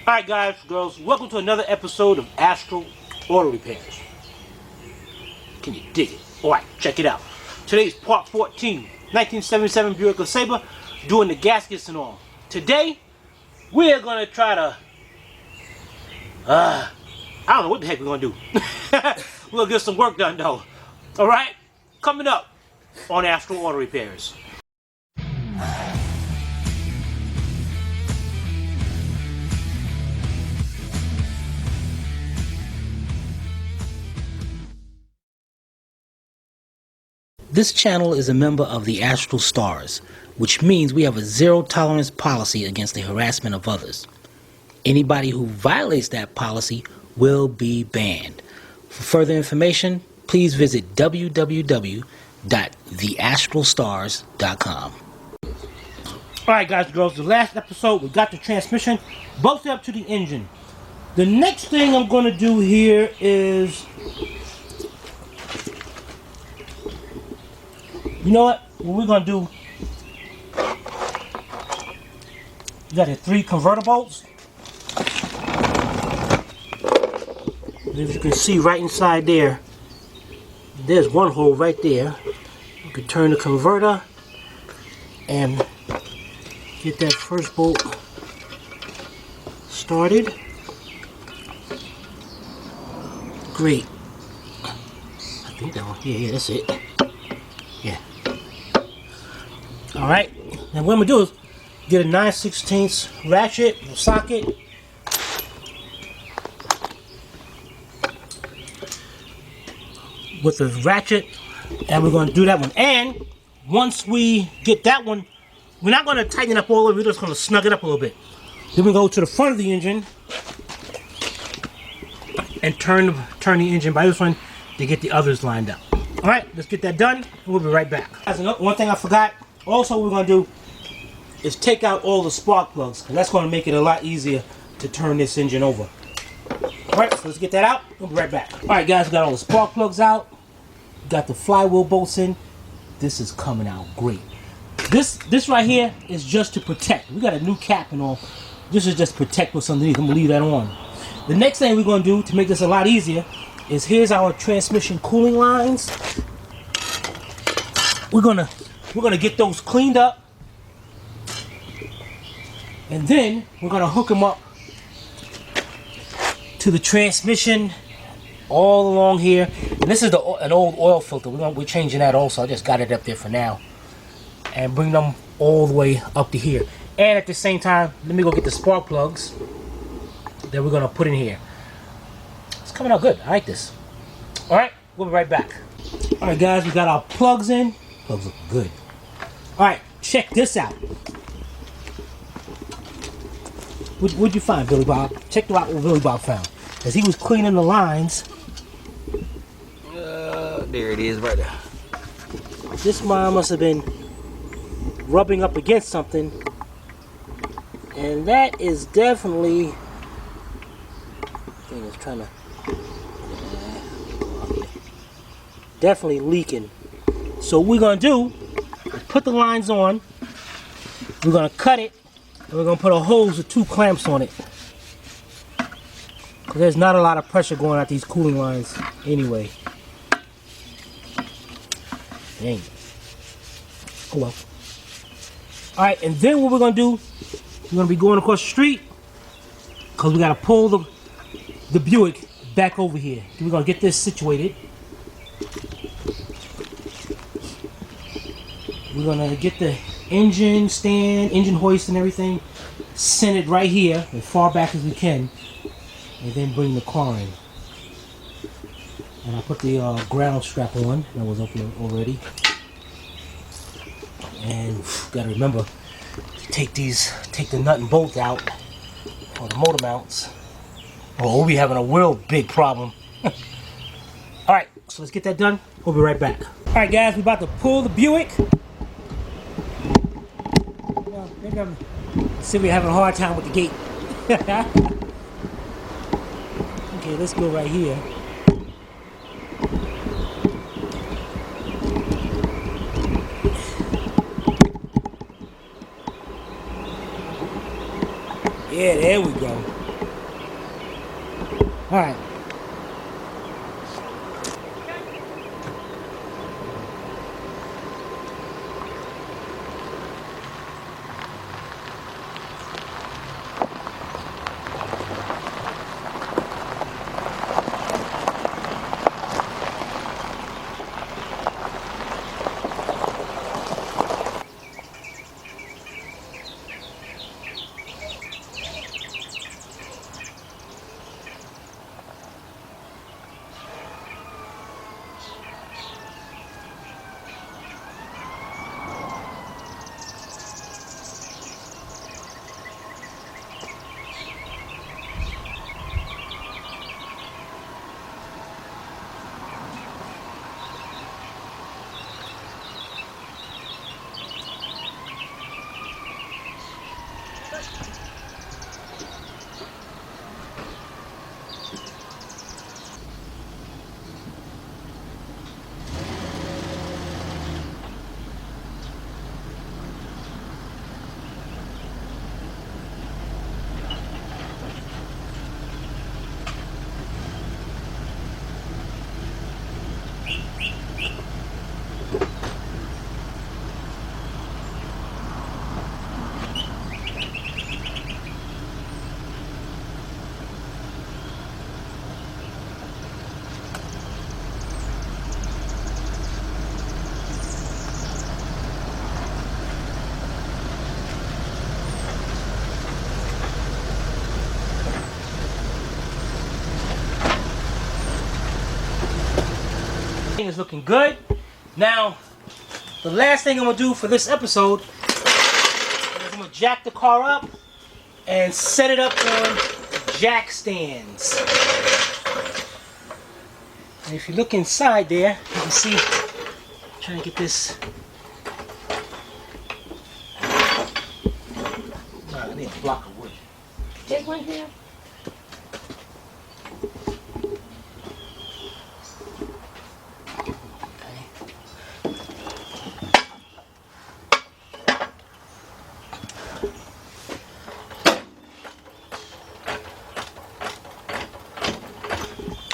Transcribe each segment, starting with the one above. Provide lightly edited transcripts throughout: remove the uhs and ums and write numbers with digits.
Alright guys, girls, welcome to another episode of Astral Auto Repairs. Can you dig it? Alright, check it out. Today's part 14, 1977 Buick LeSabre, doing the gaskets and all. Today, we're gonna try to, I don't know what the heck we're gonna do. We'll get some work done though. Alright, coming up on Astral Auto Repairs. This channel is a member of the Astral Stars, which means we have a zero-tolerance policy against the harassment of others. Anybody who violates that policy will be banned. For further information, please visit www.theastralstars.com. Alright guys and girls, the last episode we got the transmission bolted up to the engine. The next thing I'm going to do here is, you know what we're going to do, you got the 3 converter bolts. As you can see right inside there, there's one hole right there. You can turn the converter and get that first bolt started. Great. I think that one, yeah, that's it. Yeah. Alright, and what I'm going to do is get a 9/16 ratchet, socket. With the ratchet, and we're going to do that one. And once we get that one, we're not going to tighten it up all the way, we're just going to snug it up a little bit. Then we go to the front of the engine and turn the engine by this one to get the others lined up. Alright, let's get that done, and we'll be right back. One thing I forgot, also what we're going to do is take out all the spark plugs, and that's going to make it a lot easier to turn this engine over. Alright, so let's get that out, we'll be right back. Alright guys, we got all the spark plugs out, got the flywheel bolts in. This is coming out great. This right here is just to protect. We got a new cap and all. This is just protect what's underneath. I'm going to leave that on. The next thing we're going to do to make this a lot easier is here's our transmission cooling lines. We're gonna get those cleaned up, and then we're gonna hook them up to the transmission all along here. And this is an old oil filter. We're changing that also. I just got it up there for now, and bring them all the way up to here. And at the same time, let me go get the spark plugs that we're gonna put in here. It's coming out good. I like this. All right, we'll be right back. All right, guys, we got our plugs in. Plugs look good. All right, check this out. What'd you find, Billy Bob? Check out what Billy Bob found. As he was cleaning the lines. There it is right there. This mine must have been rubbing up against something. And that is definitely... thing is trying to... definitely leaking. So what we're going to do is put the lines on. We're going to cut it. And we're going to put a hose with 2 clamps on it. Because there's not a lot of pressure going out these cooling lines anyway. Dang. Oh well. Alright, and then what we're going to do, we're going to be going across the street. Because we got to pull the Buick back over here. We're going to get this situated. We're going to get the engine stand, engine hoist and everything centered right here, as far back as we can, and then bring the car in. And I put the ground strap on that was up here already. And gotta remember to take the nut and bolt out for the motor mounts, or we'll be having a real big problem. Alright, so let's get that done. We'll be right back. Alright guys, we're about to pull the Buick. See, we're having a hard time with the gate. Okay, let's go right here. Yeah, there we go. All right. Is looking good. Now, the last thing I'm gonna do for this episode is I'm gonna jack the car up and set it up on jack stands. And if you look inside there, you can see, I'm trying to get this. I need a block of wood. Take one here.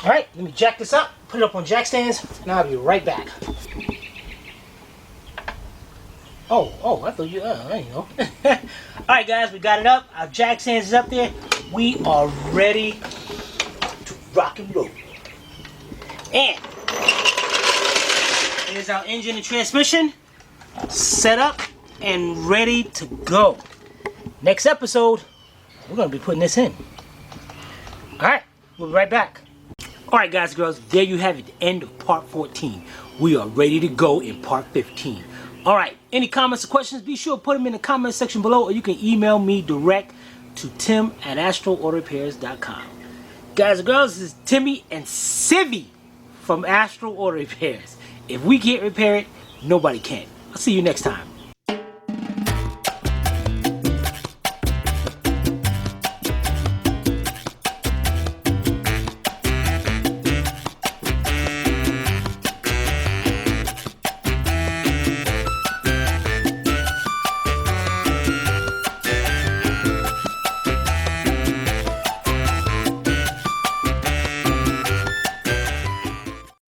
Alright, let me jack this up, put it up on jack stands, and I'll be right back. Oh, I thought you, there you go. Alright guys, we got it up, our jack stands is up there, we are ready to rock and roll. And, here's our engine and transmission, set up and ready to go. Next episode, we're going to be putting this in. Alright, we'll be right back. Alright guys and girls, there you have it, the end of part 14. We are ready to go in part 15. Alright, any comments or questions, be sure to put them in the comment section below, or you can email me direct to tim@astralautorepairs.com. Guys and girls, this is Timmy and Civvy from Astral Auto Repairs. If we can't repair it, nobody can. I'll see you next time.